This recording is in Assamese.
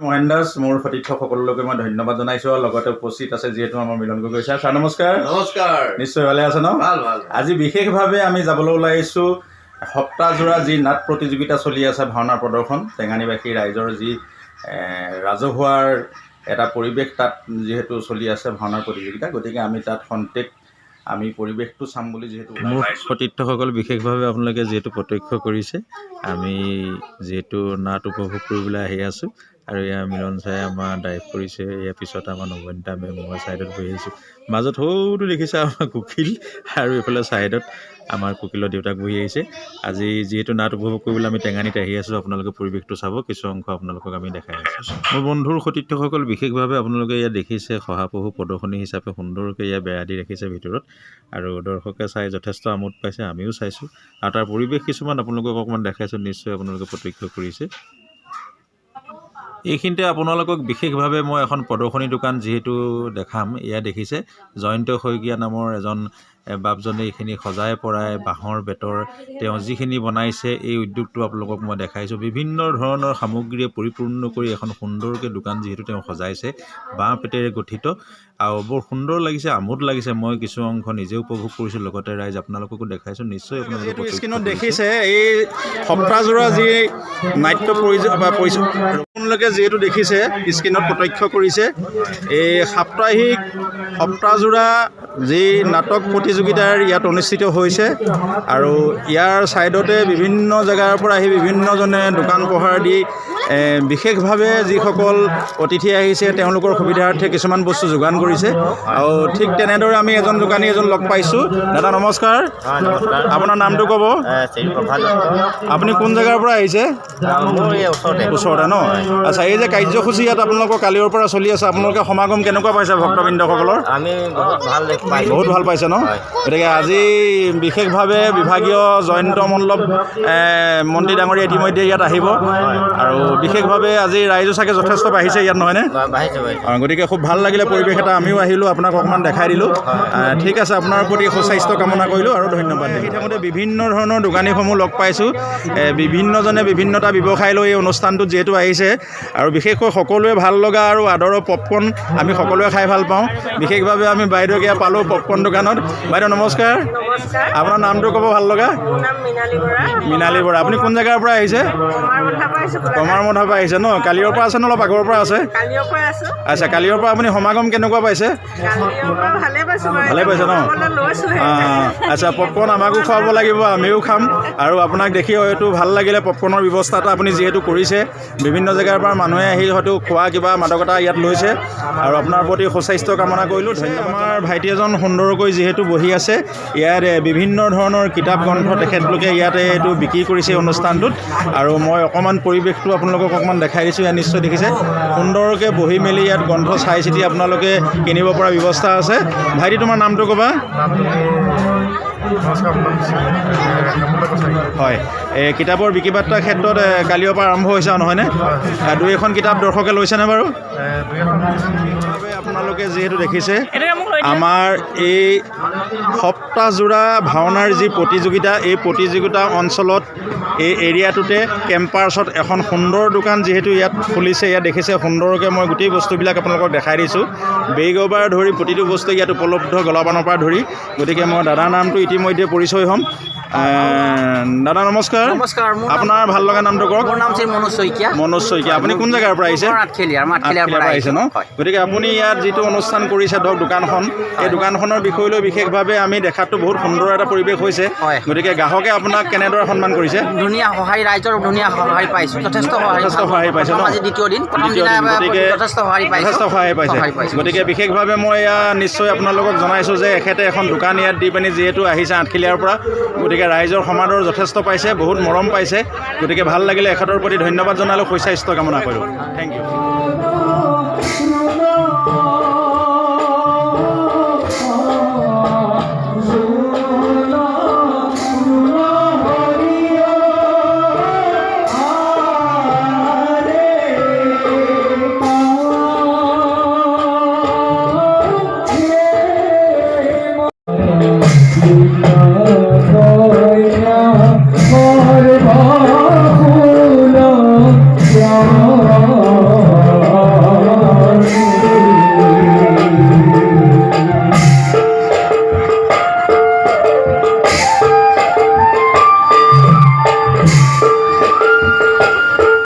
মহেন্দ্ৰ মোৰ সতীৰ্থ সকলোকে মই ধন্যবাদ জনাইছো আৰু লগতে উপস্থিত আছে যেহেতু আমাৰ মিলন গগৈ ছাৰ। ছাৰ নমস্কাৰ। নমস্কাৰ। নিশ্চয় ভালে আছে ন? ভাল ভাল। আজি বিশেষভাৱে আমি যাবলৈ ওলাইছোঁ সপ্তাহজোৰা যি নাট প্ৰতিযোগিতা চলি আছে, ভাওনাৰ প্ৰদৰ্শন, টেঙানীবাসী ৰাইজৰ যি ৰাজহুৱাৰ এটা পৰিৱেশ তাত যিহেতু চলি আছে ভাওনাৰ প্ৰতিযোগিতা, গতিকে আমি তাত খন্তেক আমি পৰিৱেশটো চাম বুলি যিহেতু মোৰ সতীৰ্থসকল বিশেষভাৱে আপোনালোকে যিহেতু প্ৰত্যক্ষ কৰিছে, আমি যিহেতু নাট উপভোগ কৰিবলৈ আহি আছোঁ আৰু ইয়াৰ মিলন চাই আমাৰ ড্ৰাইভ কৰিছে। ইয়াৰ পিছত আমাৰ নবনীতা মেম মই ছাইডত বহি আহিছোঁ, মাজত সৰুটো দেখিছে আমাৰ কুকিল, আৰু এইফালে ছাইডত আমাৰ কুকিলৰ দেউতাক বহি আহিছে। আজি যিহেতু নাট উপভোগ কৰিবলৈ আমি টেঙানীত আহি আছোঁ, আপোনালোকে পৰিৱেশটো চাব, কিছু অংশ আপোনালোকক আমি দেখাই আছোঁ। মোৰ বন্ধুৰ সতীৰ্থসকল বিশেষভাৱে আপোনালোকে ইয়াত দেখিছে শহাপহু প্ৰদৰ্শনী হিচাপে সুন্দৰকৈ ইয়াত বেৰা দি ৰাখিছে ভিতৰত, আৰু দৰ্শকে চাই যথেষ্ট আমোদ পাইছে, আমিও চাইছোঁ, আৰু তাৰ পৰিৱেশ কিছুমান আপোনালোকক অকণমান দেখাইছোঁ, নিশ্চয় আপোনালোকে প্ৰত্যক্ষ কৰিছে। এইখিনিতে আপোনালোকক বিশেষভাৱে মই এখন প্ৰদৰ্শনী দোকান যিহেতু দেখাম, এয়া দেখিছে জয়ন্ত শইকীয়া নামৰ এজন বাপজনে এইখিনি সজাই পৰাই বাঁহৰ বেতৰ তেওঁ যিখিনি বনাইছে, এই উদ্যোগটো আপোনালোকক মই দেখাইছোঁ। বিভিন্ন ধৰণৰ সামগ্ৰীয়ে পৰিপূৰ্ণ কৰি এখন সুন্দৰকৈ দোকান যিহেতু তেওঁ সজাইছে, বাঁহ বেতেৰে গঠিত, আৰু বৰ সুন্দৰ লাগিছে, আমোদ লাগিছে। মই কিছু অংশ নিজে উপভোগ কৰিছোঁ, লগতে ৰাইজ আপোনালোককো দেখাইছোঁ। নিশ্চয় আপোনালোকে স্ক্ৰীনত দেখিছে এই সপ্তাহজোৰা যি নাট্য আপোনালোকে যিহেতু দেখিছে স্ক্ৰীনত প্ৰত্যক্ষ কৰিছে, এই সাপ্তাহিক সপ্তাহজোৰা যি নাটক প্ৰতিযোগিতাৰ ইয়াত অনুষ্ঠিত হৈছে, আৰু ইয়াৰ ছাইডতে বিভিন্ন জেগাৰ পৰা আহি বিভিন্নজনে দোকান পোহাৰ দি বিশেষভাৱে যিসকল অতিথি আহিছে তেওঁলোকৰ সুবিধাৰ্থে কিছুমান বস্তু যোগান কৰিছে। আৰু ঠিক তেনেদৰে আমি এজন দোকানী লগ পাইছোঁ। দাদা নমস্কাৰ। আপোনাৰ নামটো ক'ব? আপুনি কোন জেগাৰ পৰা আহিছে? ওচৰতে ন? আচ্ছা, এই যে কাৰ্যসূচী ইয়াত আপোনালোকৰ কালিৰ পৰা চলি আছে, আপোনালোকে সমাগম কেনেকুৱা পাইছে ভক্তবৃন্দসকলৰ? আমি বহুত ভাল পাইছে ন? গতিকে আজি বিশেষভাৱে বিভাগীয় জয়ন্ত মল্লভ মন্ত্ৰী ডাঙৰীয়া ইতিমধ্যে ইয়াত আহিব, আৰু বিশেষভাৱে আজি ৰাইজো চাগে যথেষ্ট বাঢ়িছে ইয়াত, নহয়নে? গতিকে খুব ভাল লাগিলে পৰিৱেশ এটা, আমিও আহিলোঁ, আপোনাক অকণমান দেখাই দিলোঁ। ঠিক আছে, আপোনাৰ প্ৰতি সুস্বাস্থ্য কামনা কৰিলোঁ আৰু ধন্যবাদ। দেখি থাকোঁতে বিভিন্ন ধৰণৰ দোকানীসমূহ লগ পাইছোঁ, বিভিন্নজনে বিভিন্নটা ব্যৱসায় লৈ এই অনুষ্ঠানটোত যিহেতু আহিছে, আৰু বিশেষকৈ সকলোৱে ভাল লগা আৰু আদৰৰ পপকৰ্ণ আমি সকলোৱে খাই ভাল পাওঁ। বিশেষভাৱে আমি বাইদেউক ইয়াত পালোঁ পপকৰ্ণ দোকানত। বাইদেউ নমস্কাৰ। আপোনাৰ নামটো ক'ব ভাল লগা? মৃণালী বৰা। আপুনি কোন জেগাৰ পৰা আহিছে? কমাৰমথাৰ পৰা আহিছে ন? কালিৰ পৰা আছে নে অলপ আগৰ পৰা আছে? আচ্ছা, কালিৰ পৰা আপুনি সমাগম কেনেকুৱা পাইছে? ভালে পাইছে ন? আচ্ছা, পপকৰ্ণ আমাকো খুৱাব লাগিব, আমিও খাম, আৰু আপোনাক দেখি হয়তো ভাল লাগিলে পপকৰ্ণৰ ব্যৱস্থাটো আপুনি যিহেতু কৰিছে। বিভিন্ন জেগাৰ পৰা মানুহে আহি হয়তো খোৱা কিবা মাদকতা ইয়াত লৈছে, আৰু আপোনাৰ প্ৰতি সুস্বাস্থ্য কামনা কৰিলোঁ। আমাৰ ভাইটি এজন সুন্দৰকৈ যিহেতু বহি আছে, ইয়াত বিভিন্ন ধৰণৰ কিতাপ গ্ৰন্থ তেখেতলোকে ইয়াতে এইটো বিক্ৰী কৰিছে অনুষ্ঠানটোত, আৰু মই অকণমান পৰিৱেশটো আপোনালোকক অকণমান দেখাই দিছোঁ। ইয়াত নিশ্চয় দেখিছে সুন্দৰকৈ বহি মেলি ইয়াত গ্ৰন্থ চাই চিতি আপোনালোকে কিনিব পৰা ব্যৱস্থা আছে। ভাইটি তোমাৰ নামটো ক'বা? হয়, এই কিতাপৰ বিক্ৰী বাৰ্তাৰ ক্ষেত্ৰত কালিৰ পৰা আৰম্ভ হৈছে নহয়নে? দুই এখন কিতাপ দৰ্শকে লৈছেনে বাৰু? আপোনালোকে যিহেতু দেখিছে আমাৰ এই সপ্তাহজোৰা ভাওনাৰ যি প্ৰতিযোগিতা, এই প্ৰতিযোগিতা অঞ্চলত এই এৰিয়াটোতে কেম্পাছত এখন সুন্দৰ দোকান যিহেতু ইয়াত খুলিছে, ইয়াত দেখিছে সুন্দৰকৈ মই গোটেই বস্তুবিলাক আপোনালোকক দেখাই দিছোঁ। বেগৰ পৰা ধৰি প্ৰতিটো বস্তু ইয়াত উপলব্ধ, গলাবানৰ পৰা ধৰি। গতিকে মই দাদাৰ নামটো ইতিমধ্যে পৰিচয় হ'ম। দাদা নমস্কাৰ। নমস্কাৰ। আপোনাৰ ভাল লগা নামটো কওক। মোৰ নাম শ্ৰী মনোজ শইকীয়া। মনোজ শইকীয়া। আপুনি কোন জেগাৰ পৰা আহিছে? আঠখেলীয়াৰ পৰা আহিছে ন? গতিকে আপুনি ইয়াত যিটো অনুষ্ঠান কৰিছে ধৰক দোকানখন, এই দোকানখনৰ বিষয় লৈ বিশেষভাৱে আমি দেখাটো বহুত সুন্দৰ এটা পৰিৱেশ হৈছে। গতিকে গ্ৰাহকে আপোনাক কেনেদৰে সন্মান কৰিছে? ধুনীয়া সঁহাৰি, ৰাইজৰ ধুনীয়া সঁহাৰি পাইছোঁ, যথেষ্ট সঁহাৰি পাইছে ন? আজি দ্বিতীয় দিন, প্ৰথম দিনা যথেষ্ট সঁহাৰি পাইছে। গতিকে বিশেষভাৱে মই নিশ্চয় আপোনালোকক জনাইছোঁ যে এখেতে এখন দোকান ইয়াত দি পিনি যিহেতু আহিছে আঠখেলীয়াৰ পৰা, গতিকে ৰাইজৰ সমাদৰ যথেষ্ট পাইছে, বহুত মৰম পাইছে। গতিকে ভাল লাগিলে, এখেতৰ প্ৰতি ধন্যবাদ জনালোঁ, সুস্বাস্থ্য কামনা কৰিলোঁ। Thank U.